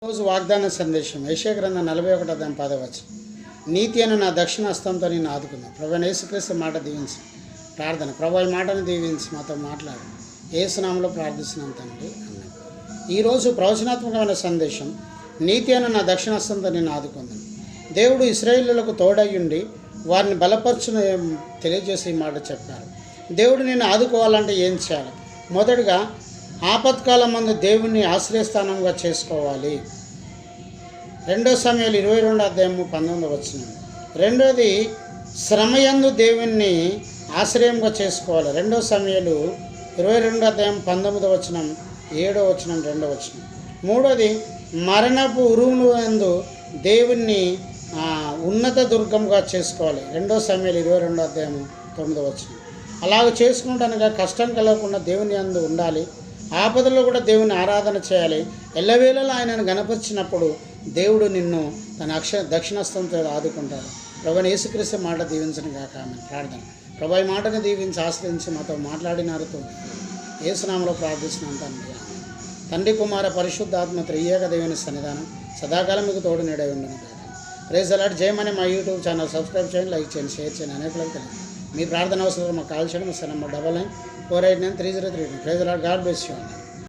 రోజు వాగ్దాన సందేశం యెషయా గ్రంథం 41 అధ్యాయం 10వ వచనం. నీతి అను నా దక్షిణ హస్తంతో నేను ఆదుకున్నాను. ప్రభువైన యేసుక్రీస్తు మాట దీవించి ప్రార్థన. ప్రభు ఈ మాటను దీవించి మాతో మాట్లాడు. యేసు నామములో ప్రార్థిస్తున్నాను తండ్రి, అన్నాడు. ఈరోజు ప్రవచనాత్మకమైన సందేశం, నీతి అను నా దక్షిణ హస్తంతో నేను ఆదుకున్నాను. దేవుడు ఇశ్రాయేలులకు తోడయ్యుండి వారిని బలపరచున తెలియజేసి మాట చెప్పారు. దేవుడు నేను ఆదుకోవాలంటే ఏం చేయాలి? మొదటగా ఆపత్కాలం మందు దేవుణ్ణి ఆశ్రయస్థానంగా చేసుకోవాలి. 2 సమయాలు 22 అధ్యాయం 19 వచనం. రెండోది శ్రమయందు దేవుణ్ణి ఆశ్రయంగా చేసుకోవాలి. 2 సమయాలు 22 అధ్యాయం 19 వచనం, 7వ వచనం, 2వ వచనం. మూడోది మరణపు ఉరువును యందు దేవుణ్ణి ఉన్నత దుర్గంగా చేసుకోవాలి. 2 సమయాలు 22 అధ్యాయం 9వ వచనం. అలాగ చేసుకుంటానుగా కష్టం కలగకుండా దేవుని యందు ఉండాలి. ఆపదలో కూడా దేవుని ఆరాధన చేయాలి. ఎల్లవేళలా ఆయనను గణపరిచినప్పుడు దేవుడు నిన్ను తన దక్షిణస్థంతో ఆదుకుంటాడు. ప్రభువైన యేసుక్రీస్తు మాట దీవించను గాక. ఆమె ప్రార్థన. ప్రభు ఈ మాటను దీవించి ఆశ్రయించి మాతో మాట్లాడినారుతో యేసునామములో ప్రార్థిస్తున్నాను తండ్రి. తండ్రి కుమార పరిశుద్ధాత్మ త్రియేక దేవుని సన్నిధానం సదాకాలం మీకు తోడు నీడై ఉండను గాక. Praise the lord. జయమని మా యూట్యూబ్ ఛానల్ సబ్స్క్రైబ్ చేయండి, లైక్ చేయండి, షేర్ చేయండి. అనేకులకు తెలియదు. మీ ప్రార్థన అవసరం మాకు కాల్ చేయడం. మా 9994893032. Praise the Lord. God bless you.